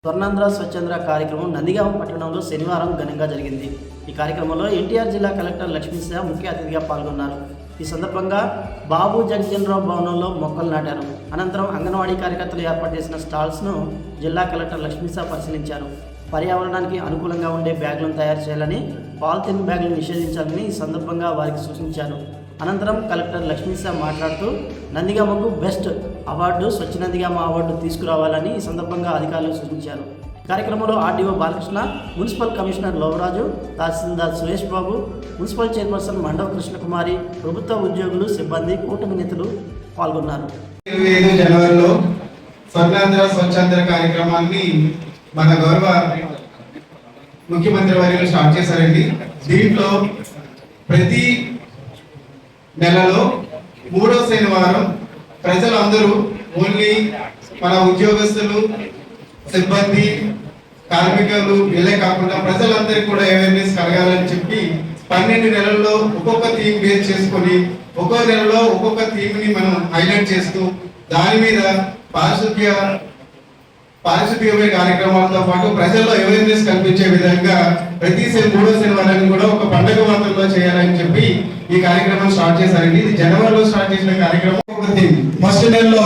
స్వర్ణాంధ్ర స్వచ్ఛంద్ర కార్యక్రమం నందిగామ పట్టణంలో శనివారం ఘనంగా జరిగింది. ఈ కార్యక్రమంలో ఎన్టీఆర్ జిల్లా కలెక్టర్ లక్ష్మీశా ముఖ్య అతిథిగా పాల్గొన్నారు. ఈ సందర్భంగా బాబు జగజీవన్రావు భవనంలో మొక్కలు నాటారు. అనంతరం అంగన్వాడీ కార్యకర్తలు ఏర్పాటు చేసిన స్టాల్స్ను జిల్లా కలెక్టర్ లక్ష్మీశా పరిశీలించారు. పర్యావరణానికి అనుకూలంగా ఉండే బ్యాగులను తయారు చేయాలని, పాలిథిన్ బ్యాగులను నిషేధించాలని ఈ సందర్భంగా వారికి సూచించారు. అనంతరం కలెక్టర్ లక్ష్మీశా మాట్లాడుతూ నందిగామకు best award Swachh Nandigama award తీసుకురావాలని ఈ సందర్భంగా అధికారులు సూచించారు. కార్యక్రమంలో RDO Balakrishna, municipal commissioner Lovaraju, తహసీల్దార్ సురేష్ బాబు, మున్సిపల్ చైర్పర్సన్ మండవ కృష్ణకుమారి, ప్రభుత్వ ఉద్యోగులు, సిబ్బంది, కూటమి నేతలు పాల్గొన్నారు. 25 జనవరిలో స్వర్ణాంధ్ర స్వచ్ఛంద్ర కార్యక్రమాన్ని మన గౌరవ ముఖ్యమంత్రి వర్యులు స్టార్ట్ చేశారండి. దీంట్లో ప్రతి నెలలో 3వ శనివారం ప్రజలందరూ ఓన్లీ మన ఉద్యోగస్తులు, సిబ్బంది, కార్మికులు వీళ్ళే కాకుండా ప్రజలందరికీ కూడా అవేర్నెస్ కలగాలని చెప్పి 12 నెలల్లో ఒక్కొక్క థీమ్ బేస్ చేసుకొని ఒక్కో నెలలో ఒక్కొక్క థీమ్ ని మనం హైలైట్ చేస్తూ దాని మీద పారిశుద్ధ్య కార్యక్రమాలతో పాటు ప్రజల్లో అవేర్నెస్ కల్పించే విధంగా ప్రతి 3వ శనివారాన్ని కూడా ఒక పండుగ వాతావరణంలో చేయాలని చెప్పి ఈ కార్యక్రమం స్టార్ట్ చేశారండి. ఇది జనవరిలో స్టార్ట్ చేసిన కార్యక్రమం. ఫస్ట్ నెలలో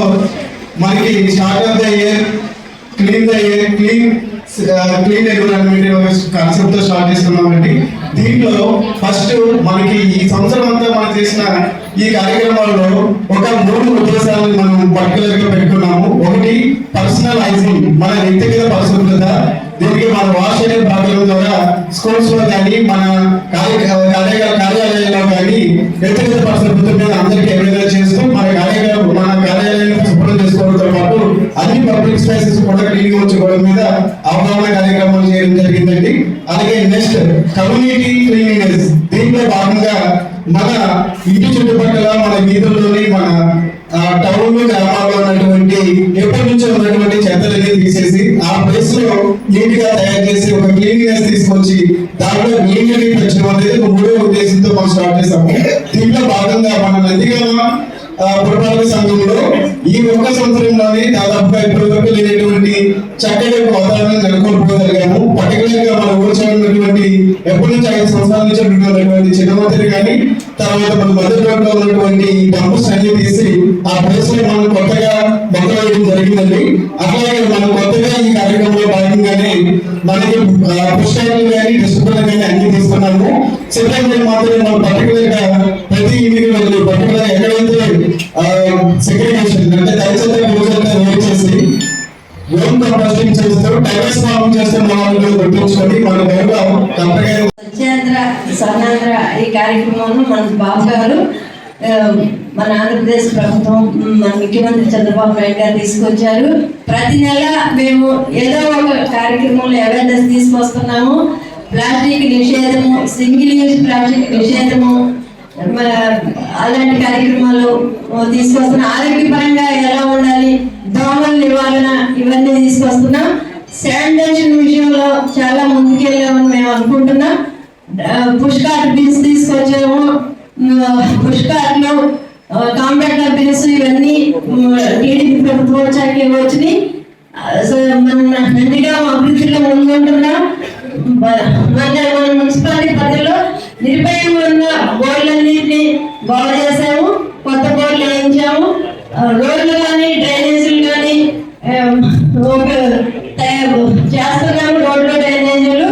మనకి start of the year clean environment concept తో స్టార్ట్ చేస్తున్నామండి. దీంట్లో ఫస్ట్ మనకి ఈ సంవత్సరం అంతా మనం చేసిన ఈ కార్యక్రమాల్లో ఒక 3 ఉద్దేశాలను మనం పర్టికులర్ గా పెట్టుకున్నాము. ఒకటి పర్సనల్ హైజీన్, మన వ్యక్తిగత పరిశుభ్రత. దీనికి మన వాష్ అనే భాగం ద్వారా స్కూల్స్ లో కానీ మన కార్యాలయంలో కానీ వ్యక్తిగత పరిశుభ్రత మీద అందరికీ అవేర్నెస్ చేస్తూ మన కార్యాలయాన్ని శుభ్రం చేసుకోవడంతో పాటు అన్ని పబ్లిక్ స్పేసెస్ కూడా క్లీన్ ఉంచుకోవడం మీద అవగాహన కార్యక్రమాలు చేయడం జరిగిందండి. అలాగే నెక్స్ట్ కమ్యూనిటీ క్లీనింగ్నెస్. దీంట్లో భాగంగా మన ఇంటి చుట్టుపక్కల, మన వీధుల్లోని, మన టౌన్ గ్రామాల్లో ఉన్నటువంటి ఎప్పటి నుంచో ఉన్నటువంటి చెత్తలన్నీ తీసేసి ఆ ప్లేస్ లో నీట్ గా తయారు చేసి ఒక క్లీనింగ్నెస్ తీసుకొచ్చి దాంట్లో గ్రీనరీ పెంచడం అనేది 3వ ఉద్దేశంతో మనం స్టార్ట్ చేసాము. దీంట్లో భాగంగా మన నందిగామ పురపాలక సంఘంలో ఈ ఒక్క సంవత్సరంలోనే దాదాపుగా ఇప్పటి వరకు లేనటువంటి చక్కటి వాతావరణం నెలకొల్పుకోగలిగాము. పర్టికులర్ గా మన ఊరు ఉన్నటువంటి ఎప్పటి నుంచి 5 సంవత్సరాల నుంచి ఉన్నటువంటి చిన్నమంత్రి కానీ తర్వాత మన మధ్యలో ఉన్నటువంటి డంప్స్ అన్ని తీసి ఆ ప్లేస్ లో మనం కొత్తగా మొదలు వేయడం జరిగిందండి. అట్లాగే మనం కొత్తగా ఈ కార్యక్రమంలో భాగంగానే మనకి పుస్తకాలు కానీ డిస్ట్రిబ్యూటర్ కానీ అన్ని తీసుకున్నాము. సెకండ్ మాత్రమే మనం పర్టికులర్ గా ప్రతి ఇంటికి వెళ్ళి పర్టికులర్ ఎక్కడైతే సెగ్రిగేషన్ అంటే దయచేసి రోజంతా వేట్ చేసి ఓన్ కంపోస్టింగ్ చేస్తూ టైగర్స్ ఫార్మింగ్ చేస్తున్న వాళ్ళు గుర్తుంచుకొని మన స్వర్ణాంధ్ర ఈ కార్యక్రమంలో మన బాబు గారు మన ఆంధ్రప్రదేశ్ ప్రభుత్వం మన ముఖ్యమంత్రి చంద్రబాబు నాయుడు గారు తీసుకొచ్చారు. ప్రతి నెల మేము ఏదో ఒక కార్యక్రమంలో అవేర్నెస్ తీసుకొస్తున్నాము. ప్లాస్టిక్ నిషేధము, సింగిల్ యూజ్ ప్లాస్టిక్ నిషేధము, అలాంటి కార్యక్రమాలు తీసుకొస్తున్నాం. ఆరోగ్యపరంగా ఎలా ఉండాలి, దోమల నివారణ, ఇవన్నీ తీసుకొస్తున్నాం. శానిటేషన్ విషయంలో చాలా ముందుకెళ్ళామని మేము అనుకుంటున్నాం. పుష్ కార్ట్ బిన్స్ తీసుకొచ్చాము. పుష్ కార్ట్లు, కాంపాక్టర్ బిన్స్ ఇవన్నీ టీడీపీ ప్రభుత్వం వచ్చాక వచ్చినాయి. మన నందిగామ అభివృద్ధిలో ముందుకుంటున్నాం. మన మున్సిపాలిటీ పరిధిలో నిర్భయంగా ఉన్న బోర్డులన్నింటినీ బాగు చేసాము. కొత్త బోర్డులు వేయించాము. రోడ్లు కానీ డ్రైనేజీలు కానీ చేస్తున్నాము. రోడ్లు డ్రైనేజీలు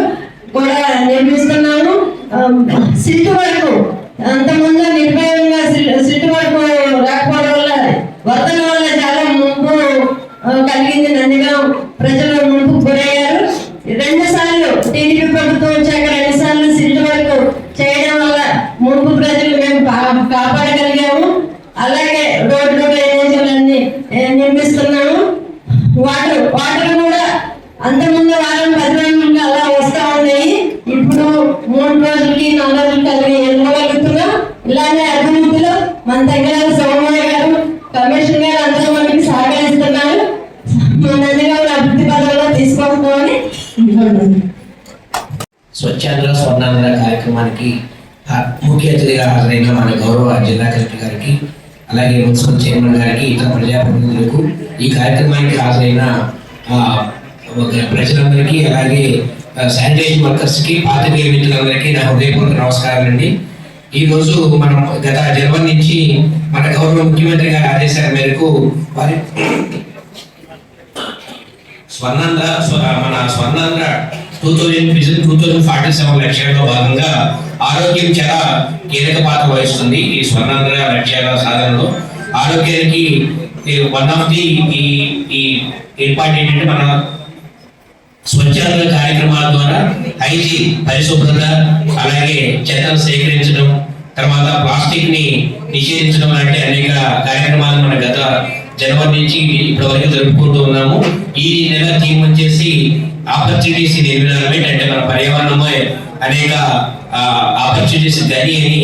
కూడా నిర్మిస్తున్నాము. సిట్ వరకు అంతకుముందు నిర్భయంగా సిట్ వరకు రాకపోవడం వల్ల వరదల వల్ల చాలా ముంపు కలిగింది. నందిగామ ప్రజలు ముంపు గురయ్యారు. 2 సార్లు టీడీపీ ప్రభుత్వం వచ్చాక 2 సార్లు సిట్ వరకు చేయడం వల్ల ముంపు ప్రజలు మేము కాపాడగలిగాము. అలాగే రోడ్లు డ్రైనేజీలన్నీ నిర్మిస్తున్నాము. వాటర్ కూడా అంతకుముందు వారం 10 రోజులకి అలా వస్తూ ఉన్నాయి. ఇప్పుడు 3 రోజులకి 4 రోజులకి అలాగే వెళ్ళగలుగుతున్నాం. ఇలానే అభివృద్ధిలో మన దగ్గర సోమయ్య గారు, కమిషనర్ గారు అందరూ మనకి సహకరిస్తున్నారు. మన నందిగామ అభివృద్ధి పదంలో తీసుకొస్తామని స్వచ్ఛాంధ్ర స్వర్ణాంధ్ర కార్యక్రమానికి ముఖ్య అతిథిగా హాజరైన మన గౌరవ జిల్లా కలెక్టర్ గారికి, అలాగే మున్సిపల్ చైర్మన్ గారికి, ఇతర ప్రజాప్రతినిధులకు, ఈ కార్యక్రమానికి హాజరైన ప్రజలందరికీ అలాగే శానిటేషన్ వర్కర్స్కి పాత్రికేయ మిత్రులందరికీ నా హృదయపూర్వక నమస్కారాలండి. ఈరోజు మనం గత జనవరి నుంచి మన గౌరవ ముఖ్యమంత్రి గారి ఆదేశాల మేరకు వారి మన స్వర్ణాంధ్ర 2047 లక్ష్యాల్లో భాగంగా ఆరోగ్యం చాలా కీలక పాత్ర వహిస్తుంది. ఈ స్వర్ణాంధ్ర లక్ష్యాల సాధనలో ఆరోగ్యానికి వన్ ఆఫ్ ది ఏర్పాటు ఏంటంటే మన స్వచ్ఛాంధ్ర కార్యక్రమాల ద్వారా హైజీన్ పరిశుభ్రత, అలాగే చెత్తను సేకరించడం, తర్వాత ప్లాస్టిక్ ని నిషేధించడం లాంటి అనేక కార్యక్రమాలు మన గత జనవరి నుంచి ఇప్పటి వరకు జరుపుకుంటూ ఉన్నాము. ఈ నెల థీమ్ వచ్చేసి ఆపర్చునిటీస్ ఇన్ ఎన్విరాన్మెంట్, అంటే మన పర్యావరణంలో అనేక ఆపర్చునిటీస్ గని అని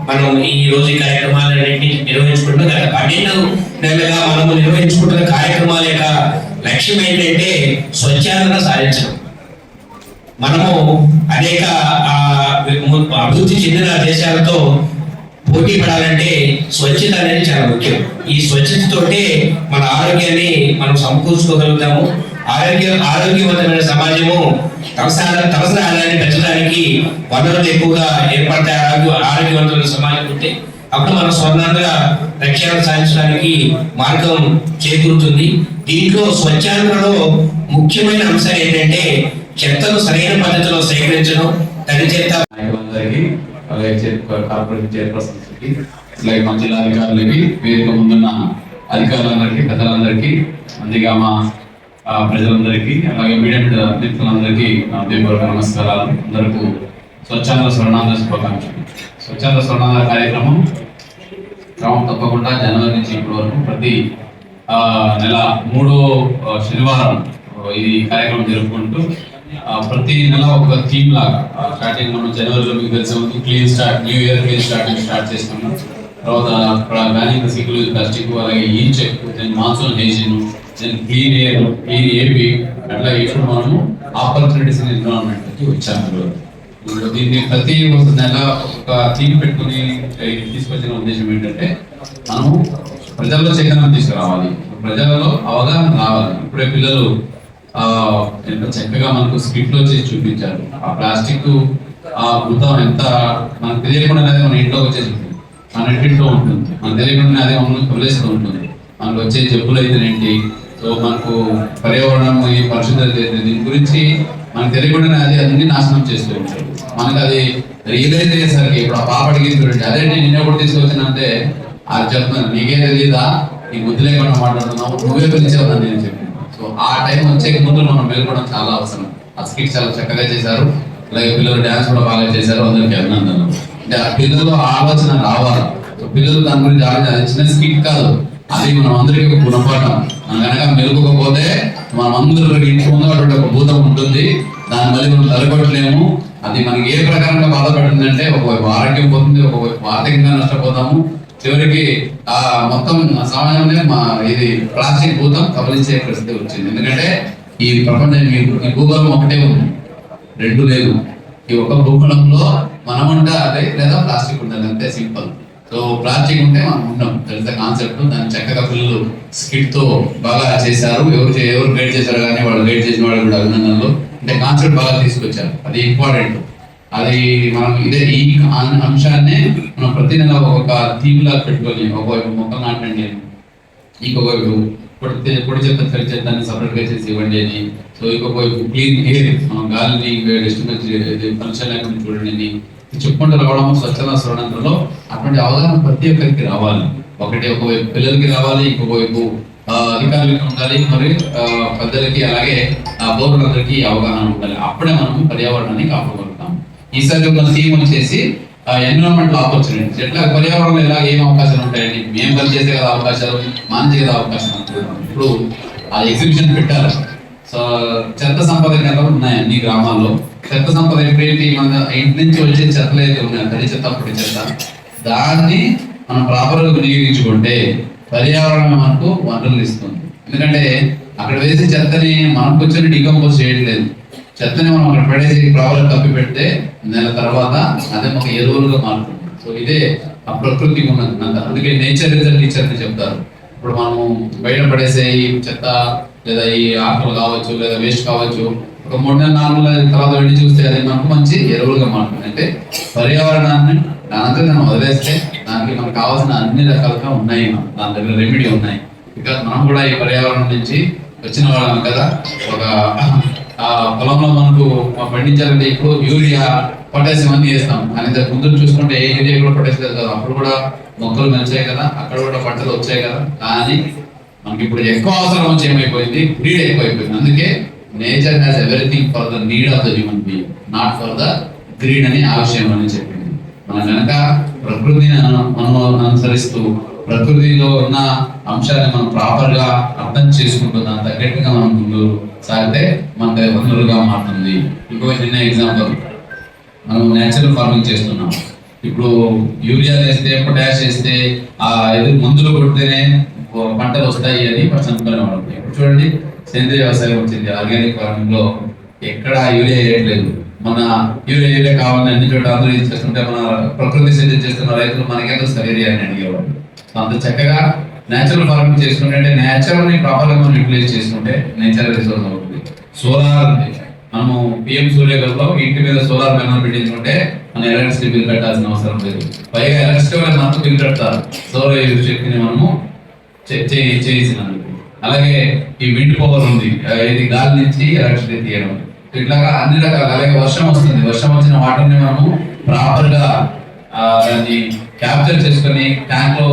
మనం ఈ రోజు ఈ కార్యక్రమాలన్నింటినీ నిర్వహించుకుంటున్నాం. గత 12 నెలలుగా మనము నిర్వహించుకుంటున్న కార్యక్రమాల యొక్క లక్ష్యం ఏంటంటే స్వచ్ఛాంధ్రత సాధించడం. మనము అనేక అభివృద్ధి చెందిన దేశాలతో పోటీ పడాలంటే స్వచ్ఛత అనేది చాలా ముఖ్యం. ఈ స్వచ్ఛతతోటే మన ఆరోగ్యాన్ని మనం సమకూర్చుకోగలుగుతాము. ఆరోగ్యవంతమైన సమాజము తలసరి ఆదాయాన్ని పెంచడానికి వనరులు ఎక్కువగా ఏర్పడతాయి. ఆరోగ్యవంతమైన సమాజం ఉంటే అప్పుడు మన స్వర్ణాంధ్ర లక్ష్యాలను సాధించడానికి మార్గం చేకూరుతుంది. దీంట్లో స్వచ్ఛాంధ్రలో ముఖ్యమైన అంశం ఏంటంటే చెత్తను సరైన పద్ధతిలో సేకరించడం, తడి చెత్త నాయకులందరికీ, అలాగే కార్పొరేషన్ చైర్పర్సన్స్కి, అలాగే మా జిల్లా అధికారులకి, వేదిక ముందున్న అధికారులందరికీ, పెద్దలందరికీ, అందుకే మా ప్రజలందరికీ, అలాగే మీడియా మిత్రులందరికీ నా హృదయపూర్వక నమస్కారాలు. అందరికీ స్వచ్ఛాంధ్ర స్వర్ణాంధ్ర శుభాకాంక్షలు. స్వచ్ఛాంధ్ర స్వర్ణాంధ్ర కార్యక్రమం క్రమం తప్పకుండా జనవరి నుంచి ఇప్పటి వరకు ప్రతి నెల 3వ శనివారం ఇది కార్యక్రమం జరుపుకుంటూ ప్రతి నెల ఒక థీమ్ లాగా స్టార్టింగ్ మనం జనవరిలో మీకు తెలిసే clean start, new year clean start చేస్తున్నాం. తర్వాత బ్యానింగ్ సింగిల్ యూజ్ ప్లాస్టిక్, అలాగే ఈ check, then monsoon hygiene, then clean air, clean AP, అట్లా ఇప్పుడు మనము ఆపర్చునిటీస్ ఇన్ ఎన్విరాన్మెంట్కి వచ్చాము. దీన్ని ప్రతి ఒక నెల ఒక థీమ్ పెట్టుకుని తీసుకొచ్చిన ఉద్దేశం ఏంటంటే మనము ప్రజల్లో చైతన్యం తీసుకురావాలి, ప్రజలలో అవగాహన రావాలి. ఇప్పుడే పిల్లలు ఎంత చక్కగా మనకు స్క్రిప్ట్ లో చేసి చూపించారు. ఆ ప్లాస్టిక్ వృతం ఎంత మనకు తెలియకుండా మన ఇంట్లో వచ్చేసి మన ఇంటింట్లో ఉంటుంది, మనకు తెలియకుండా అదే మనం వదిలేస్తూ ఉంటుంది. మనకు వచ్చే జబ్బులు అయితే ఏంటి, సో మనకు పర్యావరణం ఈ పరిశుభ్రత దీని గురించి మనకు తెలియకుండానే అది అన్ని నాశనం చేస్తూ ఉంటాడు. మనకు అది రియలైజ్ అయ్యేసరికి ఇప్పుడు ఆ పాపడికి చూడండి, అదే నిన్న కూడా తీసుకొచ్చానంటే అది చెప్తున్నాను, నీకే తెలియదా, నీ బుద్ధి లేకుండా మాట్లాడుతున్నావు, నువ్వే పిలిచావు నేను చెప్పి. సో ఆ టైం వచ్చే ముందు మనం మేల్కోవడం చాలా అవసరం. ఆ స్కిట్ చాలా చక్కగా చేశారు, అలాగే పిల్లలు డ్యాన్స్ కూడా బాగా చేశారు, అందరికీ అభినందనలు. అంటే ఆ పిల్లలు ఆలోచన రావాలి. సో పిల్లలు దాని గురించి ఆలోచన, చిన్న స్కిట్ కాదు, అది మనం అందరికీ ఒక గుణపాఠం. మనం కనుక మెలుకోకపోతే మనం అందరూ ఇంటి ముందు అటువంటి ఒక భూతం ఉంటుంది, దాన్ని మళ్ళీ మనం తలగొట్టలేము. అది మనకి ఏ ప్రకారంగా బాధపడుతుందంటే ఒకవైపు ఆరోగ్యం పోతుంది, ఒకవైపు ఆర్థికంగా నష్టపోతాము, చివరికి ఆ మొత్తం సమాజంలో ఇది ప్లాస్టిక్ భూతం కబలించే పరిస్థితి వచ్చింది. ఎందుకంటే ఈ ప్రపంచం ఈ భూగోళం ఒకటే ఉంది, 2 లేదు. ఈ ఒక భూగోళంలో మనం ఉంటా అదే, లేదా ప్లాస్టిక్ ఉంటుంది, అంతే సింపుల్. సో ప్లాస్టిక్ ఉంటే మనం ఉన్నాం, తెలిసే కాన్సెప్ట్. దాన్ని చక్కగా పిల్లలు స్కిట్ తో బాగా చేశారు. ఎవరు గైడ్ చేశారు కానీ వాళ్ళు గైడ్ చేసిన వాళ్ళు కూడా అభినందనలు. అంటే కాన్సెప్ట్ బాగా తీసుకొచ్చారు, అది ఇంపార్టెంట్. అది మనం ఈ అంశాన్ని మనం ప్రతి నెల ఒక థీమ్ లాగా పెట్టుకొని, ఒకవైపు మొక్కలు నాటండి, ఇంకొకవైపు పొడి చెత్త తడి చెత్తని సపరేట్ గా చేసి ఇవ్వండి అని, సో ఇంకొకవైపు క్లీన్ ఎయిర్, గాలిని డిస్టర్బెన్స్ ఫంక్షన్ లేకుండా చూడండి అని చెప్పుకుంటూ రావడం స్వచ్ఛంద స్వర్ణాంధ్రలో అటువంటి అవగాహన ప్రతి ఒక్కరికి రావాలి. ఒకవైపు పిల్లలకి రావాలి, ఇంకొకవైపు అధికారులకి ఉండాలి, మరి పెద్దలకి అలాగే పౌరులందరికీ అవగాహన ఉండాలి. అప్పుడే మనం పర్యావరణాన్ని కాపాడుకుంటాం. ఈసారి ఒక థీమ్ వచ్చేసి ఎన్విరాన్మెంటల్ ఆపర్చునిటీస్. ఎట్లా పర్యావరణంలో ఎలా ఏం అవకాశాలు ఉంటాయండి, మేము పనిచేసే కదా అవకాశాలు, మానసిక కదా అవకాశాలు అనుకుంటున్నాం. ఇప్పుడు ఆ ఎగ్జిబిషన్ పెట్టారు. సో చెత్త సంపద కేంద్రాలు ఉన్నాయి అన్ని గ్రామాల్లో. చెత్త సంపద ఏంటి, మన ఇంటి నుంచి వచ్చే చెత్తలు అయితే ఉన్నాయి, తడి చెత్త పొడి చెత్త, దాన్ని మనం ప్రాపర్గా వినియోగించుకుంటే పర్యావరణం మనకు వనరులు ఇస్తుంది. ఎందుకంటే అక్కడ వేసే చెత్తని మనం కూర్చొని డీకంపోజ్ చేయట్లేదు, చెత్తని మనం అక్కడ పడేసి ప్రాపర్గా కప్పి పెడితే నెల తర్వాత అదే మాకు ఎరువులుగా మారుతుంది. సో ఇదే ఆ ప్రకృతికి ఉన్నది. అందుకే నేచర్ ఇస్ ద టీచర్ అని చెప్తారు. ఇప్పుడు మనము బయట పడేసే ఈ చెత్త లేదా ఈ ఆకులు కావచ్చు లేదా వేస్ట్ కావచ్చు ఒక 3 నెలలు 4 నెలల తర్వాత వెళ్ళి చూస్తే అది మనకు మంచి ఎరువులుగా మారుతుంది. అంటే పర్యావరణాన్ని దాంతో మనం వదిలేస్తే దానికి మనకు కావాల్సిన అన్ని రకాలుగా ఉన్నాయి, దాని దగ్గర రెమెడీ ఉన్నాయి. బికాస్ మనం కూడా ఈ పర్యావరణం నుంచి వచ్చిన వాళ్ళం కదా. ఒక పొలంలో మనకు పండించాలంటే ఇప్పుడు యూరియా పొటాషియం అన్ని వేస్తాం, కానీ ముందు చూసుకుంటే ఏ యూరియా కూడా పొటాషియం కదా. అప్పుడు కూడా మొక్కలు మంచాయి కదా, అక్కడ కూడా పంటలు వచ్చాయి కదా. కానీ మనకి ఇప్పుడు ఎక్కువ అవసరం వచ్చి ఏమైపోయింది, గ్రీడ్ ఎక్కువైపోయింది. అందుకే nature has everything for the need of the human being, not for the greed అని ఆ విషయం అని చెప్పింది. మనం కనుక ప్రకృతిని మనం అనుసరిస్తూ ప్రకృతిలో ఉన్న అంశాన్ని మనం ప్రాపర్ గా అర్థం చేసుకుంటూ దాని తగ్గట్టుగా మనం ముందు సాగితే మనకు వనరులుగా మారుతుంది. ఇంకో చిన్న ఎగ్జాంపుల్, మనం నేచురల్ ఫార్మింగ్ చేస్తున్నాం. ఇప్పుడు యూరియా వేస్తే పొటాష్ వేస్తే ఆ మందులు కొడితేనే పంటలు వస్తాయి అని ఫస్ట్ అనుకునేవాళ్ళం. ఇప్పుడు చూడండి సేంద్రియ వ్యవసాయం వచ్చింది, ఆర్గానిక్ ఫార్మింగ్ లో ఎక్కడ యూరియా వేయట్లేదు. మన యూరియా కావాలని అన్ని చోట అందరూ ఇది చేస్తుంటే మన ప్రకృతి సేద్యం చేస్తున్న రైతులు మనకేదో సరైన అని అడిగేవాళ్ళు. అంత చక్కగా నేచురల్ ఫార్మింగ్ చేసుకుంటే నేచురల్ ని ప్రాపర్ గా మనం యూటిలైజ్ చేసుకుంటే నేచురల్ రిసోర్స్ అవుతుంది. సోలార్ ఉంది, మనము పిఎం సూర్యగర్లో ఇంటి మీద సోలార్ ప్యానల్ పెట్టించుకుంటే మన ఎలక్ట్రిసిటీ బిల్ కట్టాల్సిన అవసరం లేదు. పైగా ఎలక్ట్రిసిటీ వాళ్ళు మనకు బిల్ కడతారు సౌర శక్తిని మనము చేసినందుకు. అలాగే ఈ విండ్ పవర్ ఉంది, ఇది గాలి నుంచి ఎలక్ట్రిసిటీ తీయడం. ఇట్లాగా అన్ని రకాల. అలాగే వర్షం వస్తుంది, వర్షం వచ్చిన వాటర్ని మనము ప్రాపర్ గా దాన్ని క్యాప్చర్ చేసుకొని ట్యాంక్ లో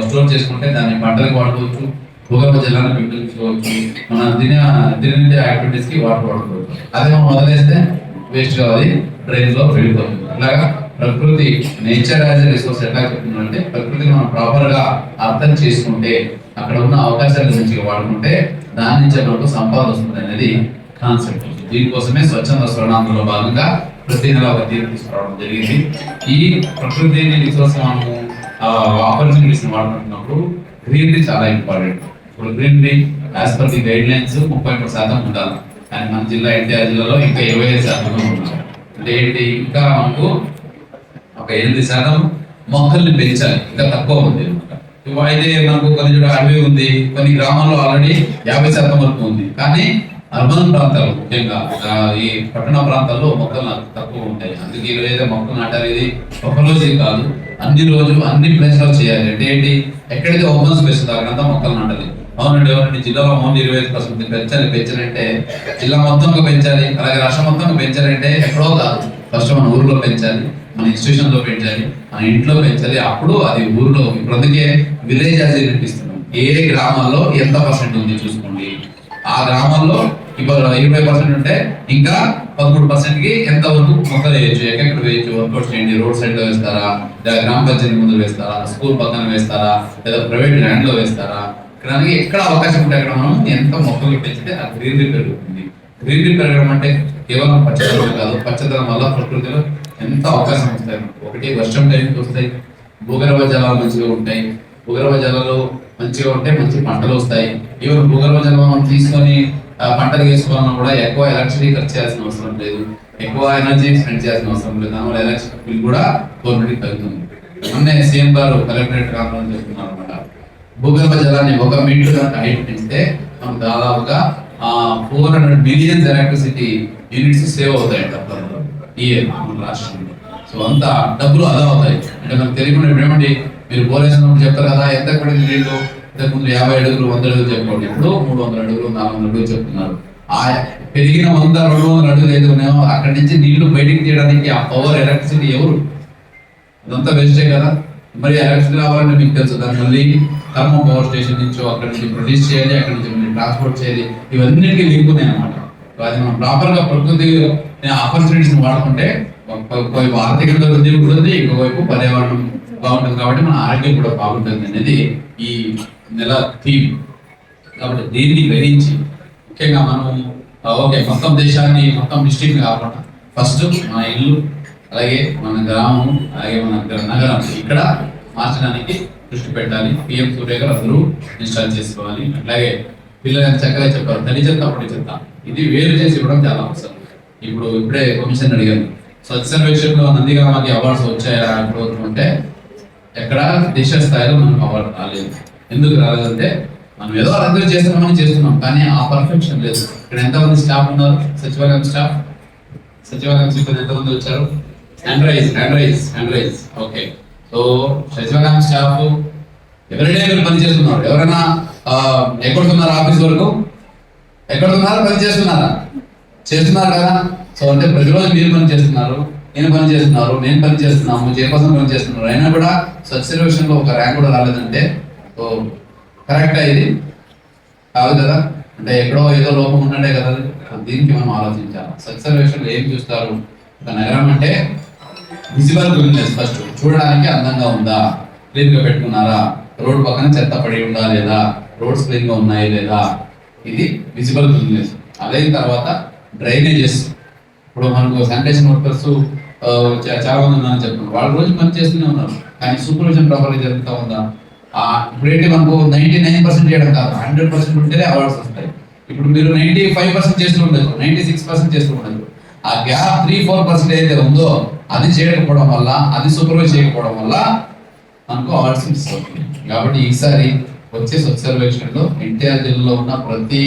స్టోర్ చేసుకుంటే దాన్ని పంటలకు వాడుకోవచ్చు, భూగర్భ జలాన్ని పెంచుకోవచ్చు, మన దిననిత్య యాక్టివిటీస్ కి వాడుకోవచ్చు. అదే మనం వదిలేస్తే వేస్ట్ గా అది డ్రైన్ లో వెళ్ళిపోతుంది. అలాగా ప్రకృతి నేచర్ యాజ్ ఎ రిసోర్స్ ఎట్లా చెప్తుందంటే ప్రకృతిని మనం ప్రాపర్ గా అర్థం చేసుకుంటే అక్కడ ఉన్న అవకాశాలు మంచిగా వాడుకుంటే దాని నుంచి మనకు సంపద వస్తుంది అనేది కాన్సెప్ట్. దీనికోసమే స్వచ్ఛంద స్వర్ణాంధ్రలో భాగంగా ప్రతి నెల ఒక తీర్పు తీసుకురావడం జరిగింది. ఈ ప్రకృతిని రిసోర్స్ మనము ఆపర్చునిటీస్ వాడుకుంటున్నప్పుడు గ్రీనరీ చాలా ఇంపార్టెంట్. ఇప్పుడు greenery as per the guide lines 33% ఉండాలి, కానీ మన జిల్లా ఎన్టీఆర్ జిల్లాలో ఇంకా 25% ఉన్నారు. అంటే ఏంటి, ఇంకా మనకు ఒక 8% మొక్కల్ని పెంచాలి, ఇంకా తక్కువ ఉంది. అయితే మనకు కొన్ని చోట అడవి ఉంది, కొన్ని గ్రామాల్లో ఆల్రెడీ 50% వరకు ఉంది. కానీ అర్బన్ ప్రాంతాలు ముఖ్యంగా ఈ పట్టణ ప్రాంతాల్లో మొక్కలు తక్కువ ఉంటాయి. అందుకే ఏదైతే మొక్కలు నాటారు ఇది ఒక రోజు కాదు, అన్ని రోజులు అన్ని ప్లేస్ లో చేయాలి. అంటే ఏంటి, ఎక్కడైతే ఓపెన్ స్పేస్ ఉందో అక్కడంతా మొక్కలు నాటాలి. అవునండి జిల్లాలో ఓన్లీ 25% పెంచాలంటే జిల్లా మొత్తంగా పెంచాలి. అలాగే రాష్ట్రం మొత్తంగా పెంచాలంటే ఎక్కడో కాదు, ఫస్ట్ మన ఊర్లో పెంచాలి, మన ఇన్స్టిట్యూషన్ లో పెంచాలి, మన ఇంట్లో పెంచాలి. అప్పుడు అది ఊర్లో. ఇప్పుడు అందుకే విలేజ్ యాజ్ ఇస్తున్నాం. ఏ గ్రామాల్లో ఎంత పర్సెంట్ ఉంది చూసుకోండి. ఆ గ్రామాల్లో ఇప్పుడు 20% ఉంటే ఇంకా 13% కి ఎంత వరకు మొక్కలు వేయచ్చు, ఎక్కడ వేయచ్చు, వర్కౌట్ చేయండి. రోడ్ సైడ్ లో వేస్తారా, లేదా గ్రామ పంచాయతీ ముందు వేస్తారా, స్కూల్ పక్కన వేస్తారా, లేదా ప్రైవేట్ ల్యాండ్ లో వేస్తారా, ఇక్కడ ఎక్కడ అవకాశం ఉంటే అక్కడ మనం ఎంత మొక్కలు పెంచితే ఆ గ్రీనరీ పెరుగుతుంది. గ్రీనరీ పెరగడం అంటే కేవలం పచ్చదనం కాదు, పచ్చదనం వల్ల ప్రకృతిలో ఎంత అవకాశం వస్తాయి. ఒకటి వర్షం టైంకి వస్తాయి, భూగర్భ జలాలు మంచిగా ఉంటాయి, భూగర్భ జలాలు మంచిగా ఉంటే మంచి పంటలు వస్తాయి. ఈవెన్ భూగర్భ జలం మనం తీసుకొని పంటలు వేసుకోవాలన్నా కూడా ఎక్కువ ఎలక్ట్రిసిటీ ఖర్చు చేయాల్సిన అవసరం లేదు, ఎక్కువ ఎనర్జీ స్పెండ్ చేయాల్సిన అవసరం లేదు. దానివల్ల ఎలక్ట్రిసిటీ బిల్ కూడా గవర్నమెంట్కి తగ్గుతుంది. మొన్నే సీఎం గారు కలెక్టరేట్ కాన్ఫరెన్స్ చేస్తున్నారు అనమాట. భూగర్భ జలాన్ని 1 మీటర్ హైట్ పెంచితే మనకు దాదాపుగా 400 బిలియన్ ఎలక్ట్రిసిటీ యూనిట్స్ సేవ్ అవుతాయంట ఇయర్ మన రాష్ట్రంలో. సో అంత డబ్బులు అదా అవుతాయి. అంటే మనకు తెలియకుండా ఏమండి, మీరు పోలేసినప్పుడు చెప్తారు కదా ఎంత పడింది నీళ్ళు, ఇంతకుముందు 50 అడుగులు 100 అడుగులు చెప్పుకోండి, ఇప్పుడు 300 అడుగులు 400 అడుగులు చెప్తున్నారు. ఆ పెరిగిన 100-200 అడుగులు ఏదో ఉన్నాయో అక్కడి నుంచి నీళ్లు బయటికి తీయడానికి ఆ పవర్ ఎలక్ట్రిసిటీ ఎవరు, అదంతా వేస్టే కదా. మరి ఎలక్ట్రిసిటీ రావాలంటే మీకు తెలుసు, దాన్ని మళ్ళీ థర్మో పవర్ స్టేషన్ నుంచో అక్కడి నుంచి ప్రొడ్యూస్ చేయాలి, అక్కడి నుంచి మళ్ళీ ట్రాన్స్పోర్ట్ చేయాలి. ఇవన్నిటికీ లింక్ ఉన్నాయి అన్నమాట. అది మనం ప్రాపర్ గా ప్రకృతి ఆపర్చునిటీస్ వాడుకుంటే ఒకవైపు ఆర్థికంగా వృద్ధి ఉంటుంది, ఇంకోవైపు పర్యావరణం బాగుంటుంది. కాబట్టి మన ఆరోగ్యం కూడా బాగుంటుంది అనేది ఈ నెల థీమ్. కాబట్టి దీన్ని గ్రహించి ముఖ్యంగా మనం ఓకే మొత్తం దేశాన్ని మొత్తం డిస్ట్రిక్ట్ కాకుండా ఫస్ట్ మన ఇల్లు, అలాగే మన గ్రామం, అలాగే మన నగరం ఇక్కడ మార్చడానికి దృష్టి పెట్టాలి. పిఎం సూర్య గారు అందరూ ఇన్స్టాల్ చేసుకోవాలి. అట్లాగే పిల్లలు చక్కగా చెప్పారు, తడి చెత్త పొడి చెత్త ఇది వేరు చేసి ఇవ్వడం చాలా అవసరం. ఇప్పుడే కమిషన్ అడిగాను, స్వచ్ఛ సర్వేక్షణలో నందిగామకి అవార్డ్స్ వచ్చాయా ఇప్పుడు అంటే ఎక్కడ దేశ స్థాయిలో మనకు అవార్డు రాలేదు. ఎందుకు రాలేదంటే మనం ఏదో అందరూ చేస్తున్నాం కానీ ఆ పర్ఫెక్షన్ లేదు. ఇక్కడ ఎంతమంది స్టాఫ్ ఉన్నారు? సచివాలయం సిబ్బంది ఎంతమంది వచ్చారు? Hand raise. ఓకే, సో సచివాలయం స్టాఫ్ ఎవరిడే పని చేస్తున్నారు. ఎవరైనా ఎక్కడున్నారు? ఆఫీస్ వరకు ఎక్కడున్నారు? పని చేస్తున్నారు కదా. సో అంటే ప్రతిరోజు మీరు పని చేస్తున్నారు, నేను పని చేస్తున్నాము, చైర్పర్సన్ పని చేస్తున్నారు. అయినా కూడా స్వచ్ఛ సర్వేక్షణలో ఒక ర్యాంక్ కూడా రాలేదంటే సో కరెక్టా? ఇది కాదు కదా. అంటే ఎక్కడో ఏదో లోపం ఉన్నట్టే కదా. దీనికి మనం ఆలోచించాలి. స్వచ్ఛ సర్వేక్షణలో ఏం చూస్తారు? ఒక నగరం అంటే విజిబుల్ క్లీన్‌నెస్, ఫస్ట్ చూడడానికి అందంగా ఉందా, క్లీన్ గా పెట్టుకున్నారా, రోడ్ పక్కన చెత్త పడి ఉందా లేదా, రోడ్స్ క్లీన్ గా ఉన్నాయి లేదా, ఇది విజిబుల్ క్లీన్‌నెస్. అదే తర్వాత డ్రైనేజెస్. ఇప్పుడు మనకు శానిటేషన్ వర్కర్స్ చాలా మంది ఉన్నారని చెప్తున్నారు. వాళ్ళు రోజు పని చేస్తూనే ఉన్నారు కానీ సూపర్విజన్ ప్రాపర్గా జరుగుతూ ఉందా? ఇప్పుడైతే మనకు 99% చేయడం కాదు, 100% ఉంటేనే అవార్డ్స్ వస్తాయి. ఇప్పుడు మీరు 95% చేస్తూ ఉండదు, 96% చేస్తూ ఉండదు. ఆ గ్యాప్ 3-4% ఏదైతే ఉందో అది చేయకపోవడం వల్ల, అది సూపర్వైజ్ చేయకపోవడం వల్ల మనకు అవార్డ్స్ మిస్ అవుతుంది. కాబట్టి ఈసారి వచ్చే స్వచ్ఛ సర్వేక్షణలో ఎన్టీఆర్ జిల్లాలో ఉన్న ప్రతి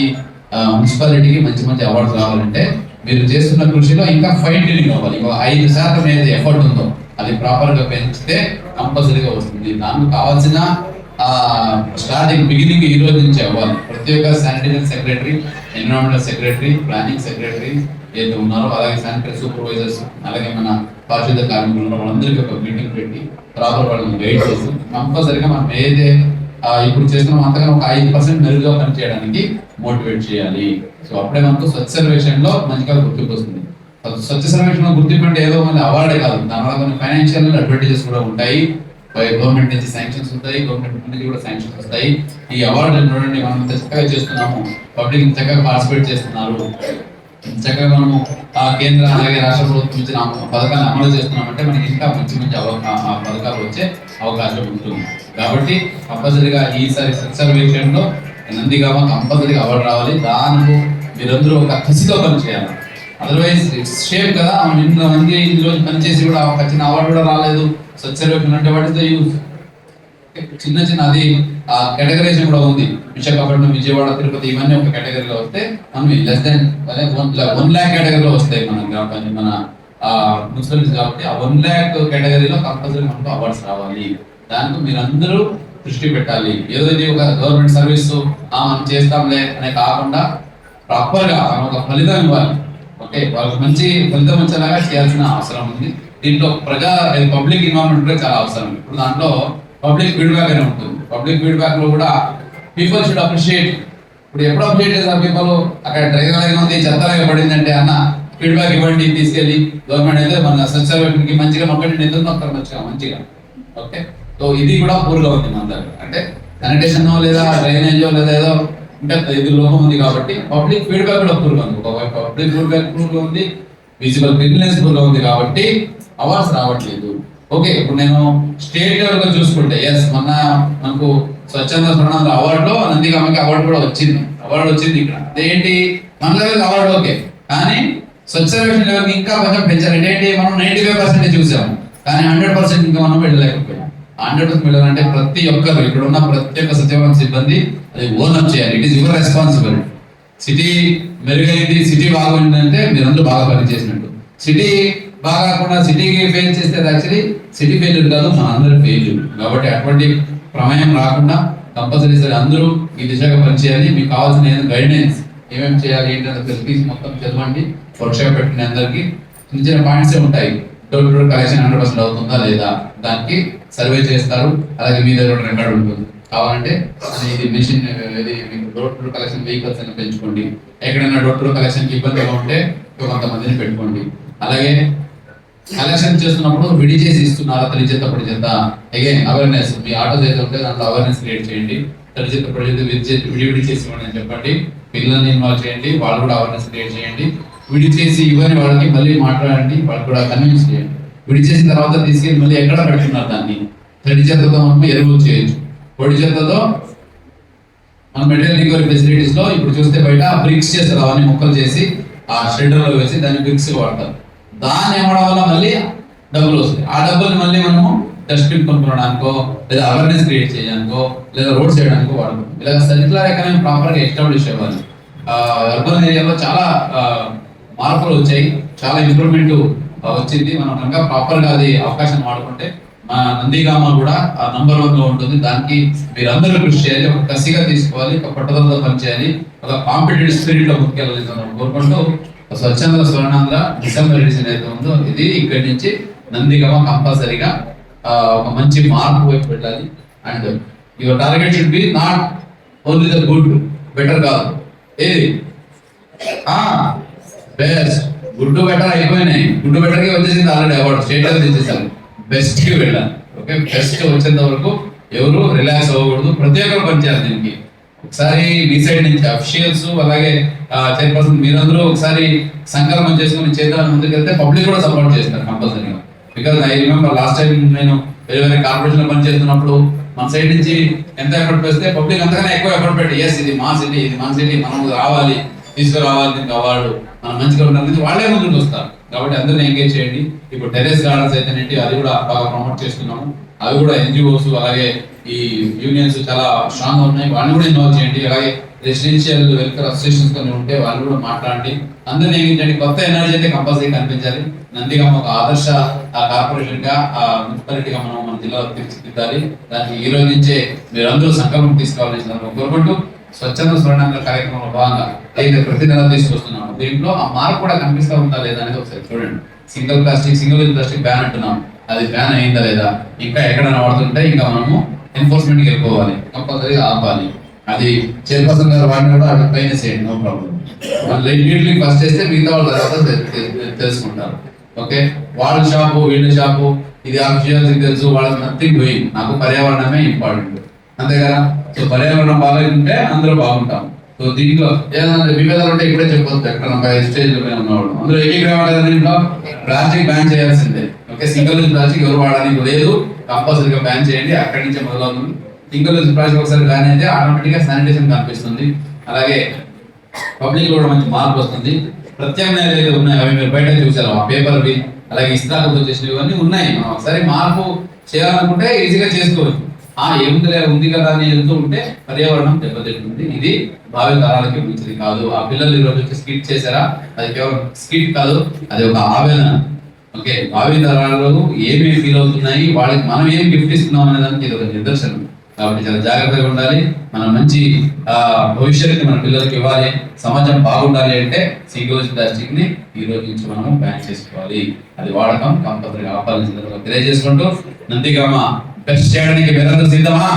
మున్సిపాలిటీకి మంచి అవార్డ్స్ రావాలంటే మీరు చేస్తున్న కృషిలో ఇంకా ఫైన్ ట్యూనింగ్ అవ్వాలి. 5% ఏదైతే ఎఫర్ట్ ఉందో అది ప్రాపర్ గా పెంచితే కంపల్సరీగా వస్తుంది. దానికి కావాల్సిన స్టార్టింగ్ బిగినింగ్ ఈ రోజు నుంచి అవ్వాలి. ప్రతి ఒక్క sanitation secretary, environmental secretary, planning secretary ఏదైతే ఉన్నారో, అలాగే శానిటరీ సూపర్వైజర్స్, అలాగే మన పారిశుద్ధ కార్మికులు వాళ్ళందరికీ ఒక మీటింగ్ పెట్టి ప్రాపర్ వాళ్ళని గైడ్ చేసి కంపల్సరీగా మనం ఏదైతే ఇప్పుడు చేస్తున్నాం అంతగా ఒక 5% మెరుగ్గా పనిచేయడానికి మోటివేట్ చేయాలి. సో అప్పుడే మనకు స్వచ్ఛ సర్వేక్షణలో మంచిగా గుర్తింపు వస్తుంది. స్వచ్ఛ సర్వేక్షణ గుర్తింపు అంటే ఏదో మన అవార్డే కాదు, దానివల్ల కొన్ని ఫైనాన్షియల్ అడ్వాంటేజెస్ కూడా ఉంటాయి. గవర్నమెంట్ నుంచి శాంక్షన్స్ ఉంటాయి, గవర్నమెంట్ నుంచి కూడా శాంక్షన్స్ వస్తాయి. ఈ అవార్డు చూడండి, మనం చక్కగా చేస్తున్నాము, పబ్లిక్ చక్కగా పార్టిసిపేట్ చేస్తున్నారు, చక్కగా మనము కేంద్ర అలాగే రాష్ట్ర ప్రభుత్వం ఇచ్చిన పథకాన్ని అమలు చేస్తున్నామంటే మనకి ఇంకా మంచి పథకాలు వచ్చే అవకాశం ఉంటుంది. కాబట్టి కంపల్సరీగా ఈసారి స్వచ్ఛ సర్వేక్షణలో నందిగామ కంపల్సరీగా అవార్డు రావాలి. దానికి మీరందరూ ఒక కసితో పని చేయాలి. అదర్వైజ్ షేమ్ కదా, ఇంతమంది ఈరోజు పనిచేసి కూడా ఒక చిన్న అవార్డు కూడా రాలేదు. స్వచ్ఛ సర్వేక్షణ అంటే వాటితో యూజ్ చిన్న అది కేటగరైజేషన్ కూడా ఉంది. విశాఖపట్నం, విజయవాడ, తిరుపతి ఇవన్నీ ఒక కేటగిరీలో వస్తే మనం లెస్ దెన్ 1 lakh కేటగిరీలో వస్తాయి మన మున్సిపాలిటీస్. కాబట్టి ఆ 1 lakh కేటగిరీలో కంపల్సరీ మనకు అవార్డ్స్ రావాలి. దానికి మీరందరూ దృష్టి పెట్టాలి. ఏదో ఇది ఒక గవర్నమెంట్ సర్వీస్ మనం చేస్తాంలే అనే కాకుండా ప్రాపర్ గా ఒక ఫలితం ఇవ్వాలి. ఓకే, వాళ్ళకి మంచి ఫలితం వచ్చేలాగా చేయాల్సిన అవసరం ఉంది. దీంట్లో పబ్లిక్ ఇన్వాల్వ్మెంట్ కూడా చాలా అవసరం. ఇప్పుడు దాంట్లో పబ్లిక్ ఫీడ్బ్యాక్ అనే ఉంటుంది. పబ్లిక్ ఫీడ్బ్యాక్ లో కూడా పీపుల్ షుడ్ అప్రిషియేట్. ఇప్పుడు ఎప్పుడు అప్రిషియేట్ చేస్తారు పీపుల్? అక్కడ డ్రైవర్ ఉంది, చెత్తలాగా పడింది అంటే అన్న ఫీడ్బ్యాక్ ఇవ్వండి, తీసుకెళ్ళి గవర్నమెంట్ అయితే మన స్వచ్ఛ సర్వేక్షణకి మంచిగా మొక్కటి ఎందుకు నొక్కరు మంచిగా. ఓకే, సో ఇది కూడా పూర్గా ఉంది మన దగ్గర. అంటే శానిటేషన్ లేదా డ్రైనేజో లేదా ఏదో ఇంకా ఇది లోపం ఉంది కాబట్టి పబ్లిక్ ఫీడ్బ్యాక్ కూడా పూర్గా ఉంది. ఒకవైపు పబ్లిక్ ఫీడ్బ్యాక్ పూర్గా ఉంది, విజిబుల్ క్లీన్‌నెస్ పూర్గా ఉంది కాబట్టి అవార్డ్స్ రావట్లేదు. ఓకే, ఇప్పుడు నేను స్టేట్ లెవెల్ గా చూసుకుంటే మనకు స్వచ్ఛంద స్వర్ణాంధ్ర అవార్డులో నందిగామకి అవార్డు కూడా వచ్చింది. ఇక్కడ అదేంటి మన లెవెల్ అవార్డు ఓకే, కానీ స్వచ్ఛ సర్వేక్షణ లెవెల్కి ఇంకా కొంచెం పెంచాలి. ఏంటి మనం 95% చూసాము కానీ 100% ఇంకా మనం వెళ్ళలేకపోయాం. 100% వెళ్ళాలంటే ప్రతి ఒక్కరు ఇక్కడ ఉన్న ప్రతి ఒక్క సచివాలయం సిబ్బంది అది ఓన్ అప్ చేయాలి. It is your responsibility. City మెరుగైంది, సిటీ బాగుందంటే మీరందరూ బాగా పనిచేసినట్టు. సిటీ బాగా కాకుండా సిటీకి ఫెయిల్ చేస్తే యాక్చువల్లీ సిటీ ఫెయిల్యూర్ కాదు, మన అందరి ఫెయిల్యూర్. కాబట్టి అటువంటి ప్రమేయం రాకుండా కంపల్సరీ సరే అందరూ ఈ దిశగా పనిచేయాలి. మీకు కావాల్సిన గైడెన్స్ ఏమేమి చేయాలి ఏంటంటే ఫెసిలిటీస్ మొత్తం చదవండి. వర్క్షాప్ పెట్టిన అందరికీ చిన్న పాయింట్సే ఉంటాయి. డోర్ టు డోర్ కలెక్షన్ 100% అవుతుందా లేదా దానికి సర్వే చేస్తారు. అలాగే మీ దగ్గర రికార్డు ఉంటుంది. కావాలంటే ఇది mission door to door collection vehicles అని పెంచుకోండి. ఎక్కడైనా డోర్ టు డోర్ కలెక్షన్కి ఇబ్బందిగా ఉంటే కొంతమందిని పెట్టుకోండి. అలాగే కలెక్షన్ చేస్తున్నప్పుడు విడి చేసి ఇస్తున్నారా తడి చెత్త పొడి చెత్త, అగైన్ అవేర్నెస్. మీ ఆటోస్ అయితే ఉంటే దాంట్లో అవేర్నెస్ క్రియేట్ చేయండి. తడి చెత్త పొడి చెత్త విడి చేసి ఇవ్వండి అని చెప్పండి. పిల్లల్ని ఇన్వాల్వ్ చేయండి, వాళ్ళు కూడా అవేర్నెస్ క్రియేట్ చేయండి. విడి చేసి ఇవ్వని వాళ్ళకి మళ్ళీ మాట్లాడండి, వాళ్ళకి కూడా కన్విన్స్ చేయండి. విడి చేసిన తర్వాత తీసుకెళ్ళి మళ్ళీ ఎక్కడ పెడుతున్నారు దాన్ని. తడి చెత్తతో మనం ఎరువులు చేయొచ్చు, పొడి చెత్తతో మన మెటీరియల్ రికవరీ ఫెసిలిటీస్ లో ఇప్పుడు చూస్తే బయట బ్రిక్స్ చేస్తారు. అవన్నీ మొక్కలు చేసి ఆ షెల్టర్ లో వేసి దాన్ని బ్రిక్స్ వాడతారు. దాన్ని అమ్మడం వల్ల మళ్ళీ డబ్బులు వస్తాయి. ఆ డబ్బులు మళ్ళీ మనము డస్ట్బిన్ కొనుక్కోవడానికో లేదా అవేర్నెస్ క్రియేట్ చేయడానికో లేదా రోడ్స్ చేయడానికో వాడుకుంటాం. ఇలా సర్క్యులర్ ఎకానమీ ప్రాపర్గా ఎస్టాబ్లిష్ అవ్వాలి. అర్బన్ ఏరియాలో చాలా మార్పులు వచ్చాయి, చాలా ఇంప్రూవ్మెంట్ వచ్చింది. మనం కనుక ప్రాపర్గా అది అవకాశం వాడుకుంటే మా నందిగామ కూడా ఆ నంబర్ 1 లో ఉంటుంది. దానికి మీరందరూ కృషి చేయాలి, ఒక కసిగా తీసుకోవాలి, ఒక పట్టుదలతో పనిచేయాలి, ఒక కాంపిటేటివ్ స్పిరిట్ లో ముందుకెళ్ళాలి కోరుకుంటూ స్వచ్ఛంద స్వర్ణాంధ్ర డిసెంబర్ ఎడిషన్ అయితే ఉందో ఇది ఇక్కడి నుంచి నందిగామ కంపల్సరీగా ఒక మంచి మార్పు వైపు పెట్టాలి. And your target should be not only the good, better కాదు, ఏది బెస్ట్. గుడ్ బెటర్ అయిపోయినాయి, గుడ్ బెటర్ కి వచ్చేసింది ఆల్రెడీ అవార్డు, స్టేట్ లెవెల్ తెచ్చేసారు. బెస్ట్ కి వెళ్ళాలి. ఓకే, బెస్ట్ వచ్చేంత వరకు ఎవరు రిలాక్స్ అవ్వకూడదు, ప్రతి ఒక్కరు పనిచేయాలి దీనికి. ఒకసారి మీ సైడ్ నుంచి అఫీషియల్స్ అలాగే చైర్పర్సన్ మీరందరూ ఒకసారి సంకల్పం చేసుకుని చేద్దామని ముందుకెళ్తే పబ్లిక్ కూడా సపోర్ట్ చేస్తారు కంపల్సరీగా. Because I remember last time నేను వేరే వేరే కార్పొరేషన్ లో పనిచేస్తున్నప్పుడు మన సైడ్ నుంచి ఎంత ఎఫర్ట్ పెడితే పబ్లిక్ అంతగానే ఎక్కువ ఎఫర్ట్ పెట్టి ఎస్ ఇది మా సిటీ, ఇది మన సిటీ, మనం రావాలి, తీసుకురావాలి దీనికి అవార్డు, మనం మంచిగా ఉండాలి, వాళ్ళే ముందుకు వస్తారు. కాబట్టి అందరిని ఎంగేజ్ చేయండి. ఇప్పుడు టెరెస్ గార్డెన్స్ అయితేనేంటి అది కూడా బాగా ప్రమోట్ చేస్తున్నాము. అవి కూడా ఎన్జిఓస్ అలాగే ఈ యూనియన్స్ చాలా స్ట్రాంగ్ ఉన్నాయి, వాళ్ళని కూడా ఇన్వాల్వ్ చేయండి. అలాగే రెసిడెన్షియల్ వెల్ఫేర్ అసోసియేషన్స్ కొన్ని ఉంటే వాళ్ళు కూడా మాట్లాడండి. అందరినీ ఎంగేజ్, కొత్త ఎనర్జీ అయితే కంపల్సరీ కనిపించాలి. నందిగామ ఒక ఆదర్శ కార్పొరేషన్ గా మున్సిపాలిటీగా మనం మన జిల్లాలో తీర్చిదిద్దాలి. దానికి ఈ రోజు నుంచే మీరందరూ సంకల్పం తీసుకోవాలని కోరుకుంటూ స్వచ్ఛంద స్వర్ణాంధ్ర కార్యక్రమంలో భాగంగా అయితే ప్రతి నెల తీసుకొస్తున్నాము. దీంట్లో ఆ మార్పు కూడా కనిపిస్తూ ఉందా లేదా అనేది ఒకసారి చూడండి. సింగిల్ యూజ్ ప్లాస్టిక్ బ్యాన్ అంటున్నాం, అది బ్యాన్ అయిందా లేదా, ఇంకా ఎక్కడైనా వాడుతుంటే ఇంకా మనము ఎన్ఫోర్స్మెంట్కి వెళ్ళిపోవాలి, కంపల్సరీగా ఆపాలి. అది చైర్పర్సన్ గారు వాడిని కూడా అది పైన చేయండి, నో ప్రాబ్లం. వాళ్ళు నీట్లీ ఫస్ట్ చేస్తే మిగతా వాళ్ళు తర్వాత తెలుసుకుంటారు. ఓకే, వాళ్ళ షాపు వీళ్ళ షాపు ఇది ఆఫీషియల్స్కి తెలుసు, వాళ్ళకి నథింగ్ డూయింగ్. నాకు పర్యావరణమే ఇంపార్టెంట్, అంతే కదా. సో పర్యావరణం బాగుంటే అందరూ బాగుంటాం. సో దీంట్లో ఏదైనా విభేదాలు ఉంటే ఇప్పుడే చెప్పొచ్చు, ఎక్కడ స్టేజ్ లో ఉన్నవాళ్ళు అందులో ఏకీకరణ దీంట్లో ప్లాస్టిక్ బ్యాన్ చేయాల్సిందే. ఓకే, సింగిల్ యూజ్ ప్లాస్టిక్ ఎవరు వాడడానికి లేదు, కంపల్సరీగా బ్యాన్ చేయండి. అక్కడి నుంచే మొదలవుతుంది. సింగిల్ యూజ్ ప్లాస్టిక్ ఒకసారి బ్యాన్ అయితే ఆటోమేటిక్ గా శానిటేషన్ కనిపిస్తుంది, అలాగే పబ్లిక్ కూడా మంచి మార్పు వస్తుంది. ప్రత్యామ్నాయాలు ఏదైతే ఉన్నాయో అవి మీరు బయట చూసారు, ఆ పేపర్వి అలాగే ఇస్త్రాకులతో చేసినవి ఇవన్నీ ఉన్నాయి. మనం ఒకసారి మార్పు చేయాలనుకుంటే ఈజీగా చేసుకోవచ్చు. ఏముందిలే ఉంది కదా అని వెళ్తూ ఉంటే పర్యావరణం దెబ్బతింటుంది. ఇది భావి తరాలకి మంచిది కాదు. ఆ పిల్లలు ఈరోజు వచ్చి స్కిట్ చేశారా, అది కేవలం స్కిట్ కాదు, అది ఒక ఆవేదన. ఓకే, భావి తరాలు ఏమేమి ఫీల్ అవుతున్నాయి, వాళ్ళకి మనం ఏం గిఫ్ట్ ఇస్తున్నాం అనే దానికి ఇది ఒక నిదర్శనం. కాబట్టి చాలా జాగ్రత్తగా ఉండాలి. మన మంచి భవిష్యత్తు మన పిల్లలకి ఇవ్వాలి, సమాజం బాగుండాలి అంటే సింగిల్ యూజ్ ప్లాస్టిక్ ని ఈ రోజు నుంచి మనం బ్యాన్ చేసుకోవాలి. అది వాడకం కంపల్సరీగా ఆపాలని తెలియజేసుకుంటూ నందిగామ బెస్ట్ చేయడానికి మీరందరూ సిద్ధమా?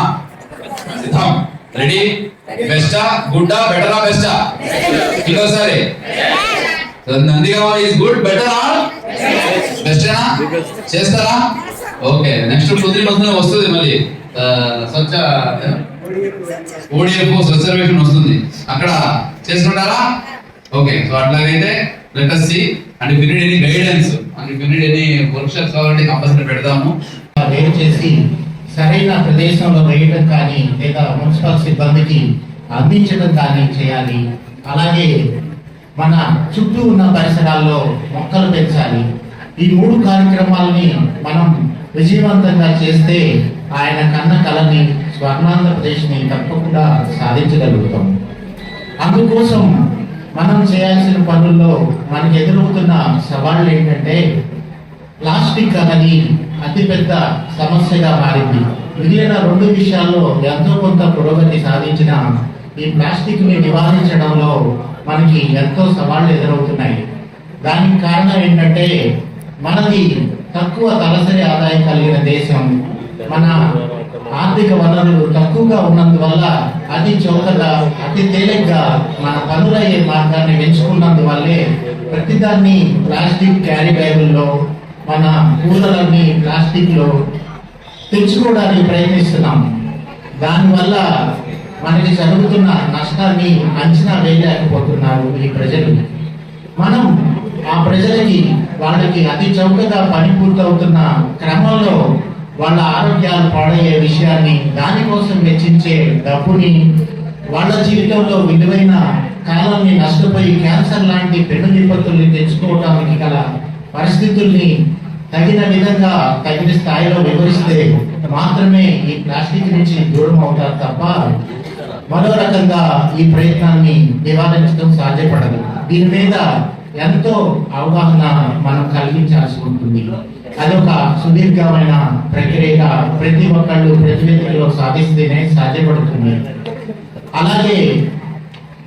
సిద్ధం, రెడీ? బెస్టా, గుడ్డా, బెటరా, బెస్టా? ఇంకోసారి Nandigama is good, better or బెస్టేనా? చేస్తారా? ఓకే, నెక్స్ట్ కుదిరి మొత్తం వస్తుంది మళ్ళీ స్వచ్ఛ ఓడిఎఫ్ స్వచ్ఛ సర్వేక్షణ వస్తుంది, అక్కడ చేసుకుంటారా? ఓకే, సో అట్లాగైతే let us see and if you need any guidance and if you need any workshops కావాలంటే కంపల్సరీ పెడతాము. వేరు చేసి సరైన ప్రదేశంలో వేయడం కానీ లేదా మున్సిపల్ సిబ్బందికి అందించడం కానీ చేయాలి. అలాగే మన చుట్టూ ఉన్న పరిసరాల్లో మొక్కలు పెంచాలి. ఈ 3 కార్యక్రమాలని మనం విజయవంతంగా చేస్తే ఆయన కన్న కళని స్వర్ణాంధ్రప్రదేశ్ని తప్పకుండా సాధించగలుగుతాం. అందుకోసం మనం చేయాల్సిన పనుల్లో మనకు ఎదురవుతున్న సవాళ్ళు ఏంటంటే ప్లాస్టిక్ అనేది అతిపెద్ద సమస్యగా మారింది. మిగిలిన 2 విషయాల్లో ఎంతో కొంత పురోగతి సాధించిన ఈ ప్లాస్టిక్ ని నివారించడంలో మనకి ఎంతో సవాళ్లు ఎదురవుతున్నాయి. దానికి కారణం ఏంటంటే మనది తక్కువ తలసరి ఆదాయం కలిగిన దేశం, మన ఆర్థిక వనరులు తక్కువగా ఉన్నందువల్ల అతి చౌకగా అతి తేలిగ్గా మన పనులయ్యే మార్గాన్ని ఎంచుకున్నందువల్లే ప్రతిదాన్ని ప్లాస్టిక్ క్యారీ బ్యాగుల్లో మన కూరలన్నీ ప్లాస్టిక్ లో తెచ్చుకోవడానికి ప్రయత్నిస్తున్నాం. దానివల్ల మనకి జరుగుతున్న నష్టాన్ని అంచనా వేయలేకపోతున్నారు ఈ ప్రజలు. మనం ఆ ప్రజలకి వాళ్ళకి అతి చౌకగా పని పూర్తవుతున్న క్రమంలో వాళ్ళ ఆరోగ్యాలు పాడయ్యే విషయాన్ని, దానికోసం వెచ్చించే డబ్బుని, వాళ్ళ జీవితంలో విలువైన కాలాన్ని నష్టపోయి క్యాన్సర్ లాంటి పెను విపత్తుల్ని తెచ్చుకోవడానికి గల పరిస్థితుల్ని తగిన విధంగా తగిన స్థాయిలో వివరిస్తే మాత్రమే ఈ ప్లాస్టిక్ నుంచి దూరం అవుతారు తప్ప మరో రకంగా ఈ ప్రయత్నాన్ని నివారించడం సాధ్యపడదు. దీని మీద ఎంతో అవగాహన మనం కలిగించాల్సి ఉంటుంది. అదొక సుదీర్ఘమైన ప్రక్రియగా ప్రతి ఒక్కళ్ళు ప్రతివేదికలో సాధిస్తేనే సాధ్యపడుతుంది. అలాగే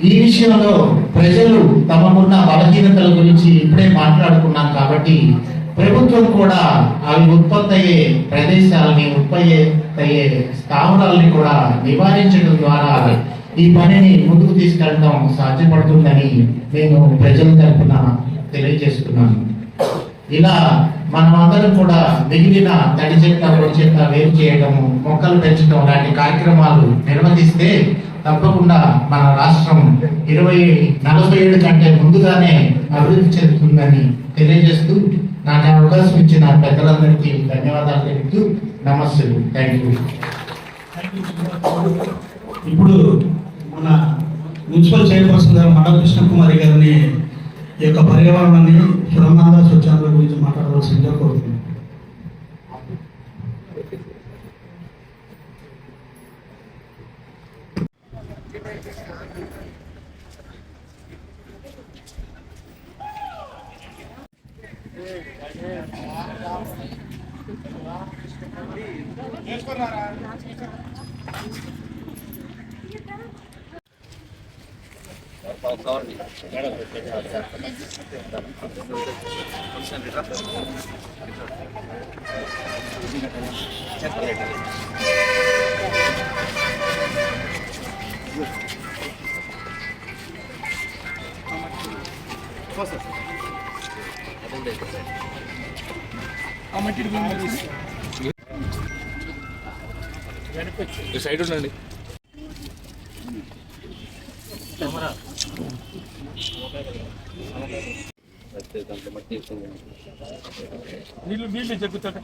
ఈ విషయంలో ప్రజలు తమకున్న బలహీనతల గురించి ఇప్పుడే మాట్లాడుకున్నాం కాబట్టి ప్రభుత్వం కూడా అవి ఉత్పత్తి అయ్యే ప్రదేశాలని, ఉత్పత్తి అయ్యే స్థావరాలని కూడా నివారించడం ద్వారా ఈ పనిని ముందుకు తీసుకెళ్ళడం సాధ్యపడుతుందని నేను ప్రజల తరఫున తెలియజేస్తున్నాను. ఇలా మనమందరం కూడా మిగిలిన తడి చెత్త, పొడి చెత్త వేరు చేయడము, మొక్కలు పెంచడం లాంటి కార్యక్రమాలు నిర్వహిస్తే తప్పకుండా మన రాష్ట్రం 2047 కంటే ముందుగానే అభివృద్ధి చెందుతుందని తెలియజేస్తూ నాకు అవకాశం ఇచ్చిన పెద్దలందరికీ ధన్యవాదాలు తెలుపుతూ నమస్తే. Thank you. ఇప్పుడు మన మున్సిపల్ చైర్పర్సన్ గారు మండల కృష్ణకుమారి గారిని ఈ యొక్క పర్యావరణాన్ని స్వచ్ఛంద స్వచ్ఛంద గురించి మాట్లాడవలసిందిగా కోరుతున్నాను. సైడ్ ఉండండి. నీళ్ళు చెక్కుతాడు.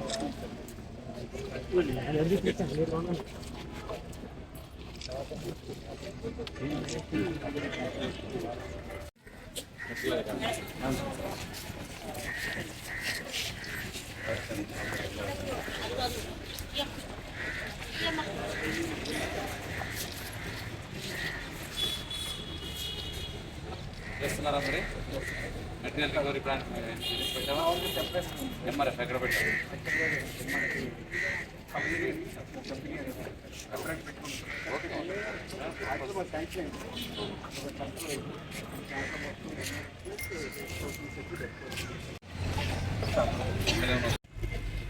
చేస్తున్నారా మరి మెటీరియల్ రికవరీ ప్లాన్ పెట్టావా? ఎంఆర్ఎఫ్ ఎక్కడ పెట్టారు?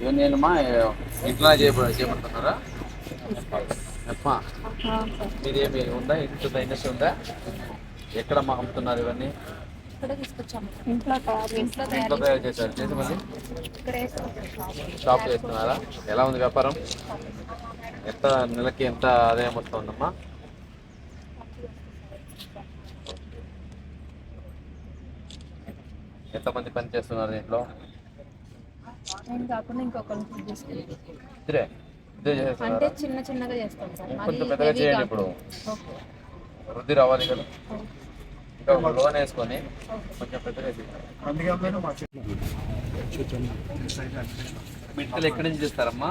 ఇవన్నీ ఏమమ్మా ఇట్లా చేపడుతున్నారా? అమ్మా మీదేమి ఉందా? ఇంట్లో ఇండస్ట్రీ ఉందా? ఎక్కడ అమ్ముతున్నారు ఇవన్నీ? ఇంట్లో తయారు చేశారు. చేసి మళ్ళీ షాప్ చేస్తున్నారా? ఎలా ఉంది వ్యాపారం? ఎంత నెలకి ఎంత ఆదాయం వస్తుందమ్మా? ఎంతమంది పని చేస్తున్నారు దీంట్లో? ఇద్దరే అంటే చిన్న చిన్నగా చేస్తాం సార్. కొంచెం పెద్దగా చేయండి. ఇప్పుడు వృద్ధి రావాలి కదా. ఇంకా ఒక లోన్ వేసుకొని కొంచెం పెద్దగా మిట్టలు ఎక్కడి నుంచి చేస్తారమ్మా?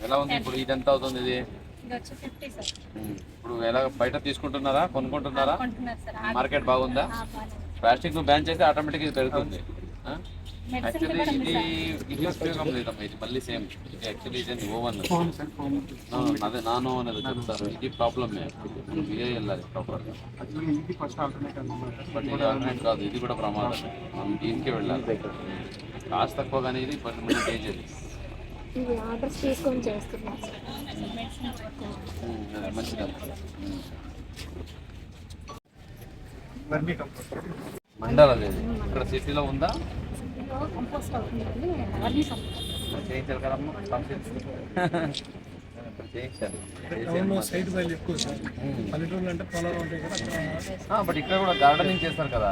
ఎలా ఉంది ఇప్పుడు? ఇది ఎంత అవుతుంది? ఇది ఇప్పుడు ఎలా బయట తీసుకుంటున్నారా, కొనుక్కుంటున్నారా? మార్కెట్ బాగుందా? ప్లాస్టిక్ ను బ్యాన్ చేస్తే ఆటోమేటిక్ ఇది పెరుగుతుంది. యాక్చువల్లీ ఇది ఉపయోగం లేదమ్మా. ఇది మళ్ళీ సేమ్. ఇది యాక్చువల్లీ ఇది ఓవన్ అదే నానో అనేది చెప్తారు. ఇది ప్రాబ్లమే. మనం బిఏ వెళ్ళాలి ప్రాపర్గా. బట్ ఇది ఆల్టర్నేట్ కాదు. ఇది కూడా ప్రమాదమే. మనం దీనికే వెళ్ళాలి. కాస్ట్ తక్కువ కానీ ఇది బట్ మనం డేంజర్. మంచిదమ్మా. మండల లేదు ఇక్కడ సిటీలో ఉందా? చేయించాలి కదమ్మా. బట్ ఇక్కడ కూడా గార్డెనింగ్ చేస్తారు కదా.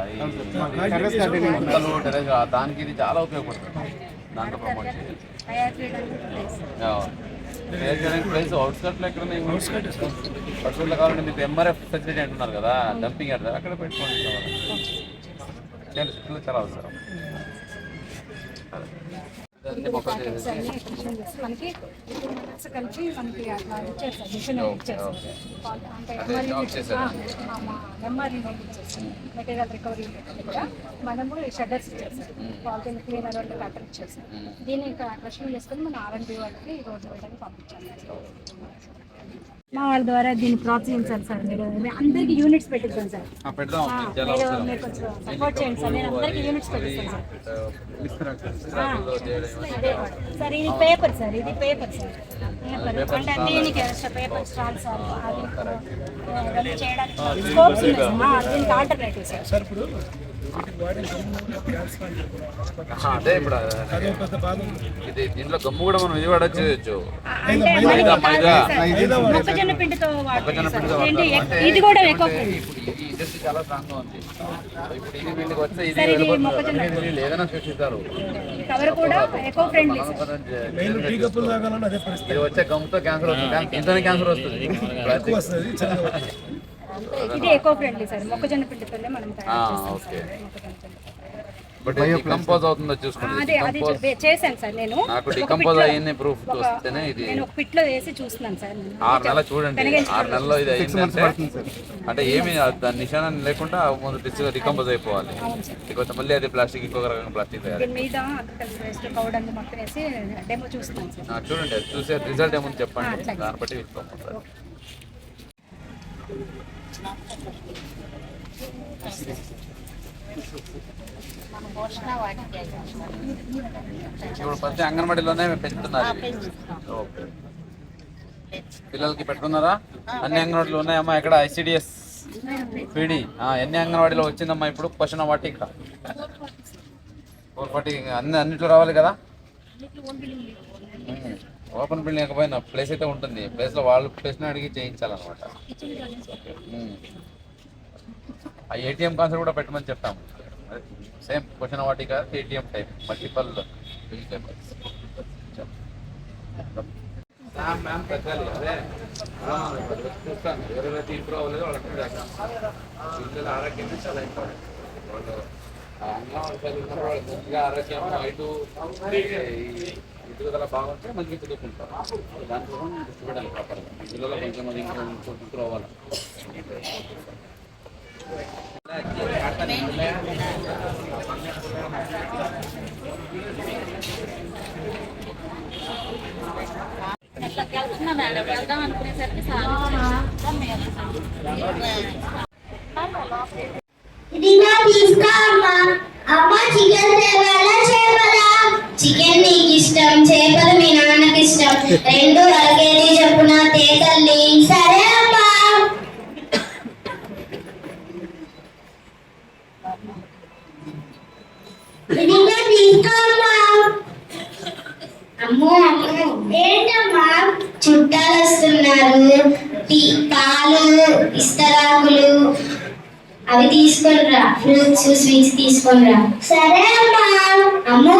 దానికి ఇది చాలా ఉపయోగపడుతుంది. దాంట్లో ప్రమోట్ చేయాలి. ప్లేస్ అవుట్స్కట్ లో ఎక్కడ పశువుల్లో కావాలంటే మీకు ఎంఆర్ఎఫ్ ఫెసిలిటీ అంటున్నారు కదా, డంపింగ్ అంటారు, అక్కడ పెట్టుకోండి. చేనులో చాలా అవసరం. అన్ని మొక్కలు ప్యాకెట్స్ అన్ని ఎక్స్టెన్షన్ చేసి మనకి ఇప్పుడు మనస్ కలిపి మనకి అట్లా ఇచ్చారు సార్, మిషన్ ఇచ్చేసారు. అంటే ఎంఆర్ఈ ఇచ్చేసారు, మెటీరియల్ రికవరీ దగ్గర మనము షెడర్స్ ఇచ్చేసారు, పాలిథిన్ క్లీనర్ వాళ్ళు కట్టర్ ఇచ్చేసారు. దీన్ని ఇంకా క్రషింగ్ చేసుకొని మన R&D వాళ్ళకి ఈ రోజు వెళ్ళడానికి పంపించాలి. మా వాళ్ళ ద్వారా దీన్ని ప్రోత్సహించాలి సార్. మీరు అందరికి యూనిట్స్ పెట్టిస్తాను సార్, మీరు కొంచెం సపోర్ట్ చేయండి సార్. నేను అందరికి యూనిట్స్ పెట్టిస్తాను సార్. సార్ ఇది పేపర్ సార్, ఇది పేపర్ సార్, పేపర్ అంటే దీనికి ఎక్స్ట్రా పేపర్ స్టాల్ సార్, అది చేయడానికి స్కోప్స్ ఉన్నాయి సార్. దీనికి ఆల్టర్నేటివ్ సార్. అదే ఇప్పుడు ఇది దీంట్లో గమ్ము కూడా మనం ఇది కూడా చేయొచ్చు. మొక్కజొన్న పిండితో ఇది కూడా ఇండస్ట్రీ చాలా స్ట్రాంగ్ గా ఉంది. ఇప్పుడు ఇది వీళ్ళకి వస్తే ఇది ఏదైనా సృష్టిస్తారు. కవర్ కూడా ఎకో ఫ్రెండ్లీ. ఇది వచ్చే గమ్ముతో క్యాన్సర్ వస్తుంది, ఇంతనే క్యాన్సర్ వస్తుంది. ఇది ఎకో ఫ్రెండ్లీ సార్, మొక్కజొన్న పిండితోనే మనం ఓకే. బట్ డికంపోజ్ అవుతుందో చూసుకోండి. చేశాను సార్ నేను. నాకు డికంపోజ్ అయ్యింది ప్రూఫ్ వస్తేనే ఇది. నేను ఒక పిట్లో వేసి చూస్తున్నాను సార్. 6 నెలలు చూడండి, 6 నెలల్లో ఇది అయిందంటే అంటే ఏమి దాని నిశానం లేకుండా ముందు డికంపోజ్ అయిపోవాలి. లేకపోతే మళ్ళీ అది ప్లాస్టిక్ ఇంకొక రకంగా ప్లాస్టిక్ తయారు మీద పౌడర్ మొత్తం వేసి డెమో చూస్తున్నాను సార్. చూడండి, అది చూసే రిజల్ట్ ఏముంది చెప్పండి, దాన్ని బట్టి తీసుకోమంటారు. ఇప్పుడు ప్రతి అంగన్వాడీలోనే పెంచుతున్నారు. ఓకే, పిల్లలకి పెట్టుకున్నారా? అన్ని అంగన్వాడీలు ఉన్నాయమ్మా. ఇక్కడ ICDS PD ఎన్ని అంగన్వాడీలో వచ్చిందమ్మా ఇప్పుడు? క్వశ్చన్ వాటిక 440 అన్నిట్లో రావాలి కదా. ఓపెన్ బిల్డింగ్ లేకపోయినా ప్లేస్ అయితే ఉంటుంది, ప్లేస్లో వాళ్ళు ప్లేస్ని అడిగి చేయించాలన్నమాట. ఆ ATM కాన్సెప్ట్ కూడా పెట్టమని చెప్తాము. సేమ్ క్వశ్చన్ వాటిక ATM type multiple bill papers. Ma'am పెట్టాలి, అదే చూస్తాను ఎవరైతే ఇంప్రూవ్ అవ్వలేదో వాళ్ళకి పిల్లల ఆరోగ్యం చాలా ఇంపార్టెంట్. వాళ్ళు అంగన్వాడీ మంచిగా ఆరోగ్యం ఎదుగుదల బాగుంటే మంచిగా చదువుకుంటారు. దాంట్లో దృష్టి పెట్టాలి ప్రాపర్గా. పిల్లలు కొంచెం మంది ఇంప్రూవ్ అవ్వాలి. వెళ్దాం అనుకునేసరికి చికెన్ నీకు ఇష్టం, చేపలు మీ నాన్నకి ఇష్టం, 2 అరకేజీ చెప్పున తేతల్లి. సరే అమ్మా. అమ్మో అమ్మో, ఏంటమ్మా? చుట్టాలు వస్తున్నారు, పాలు, ఇస్తరాకులు అవి తీసుకొని రా, ఫ్రూట్స్ స్వీట్స్ తీసుకొని రా. సరే అమ్మా. అమ్మో.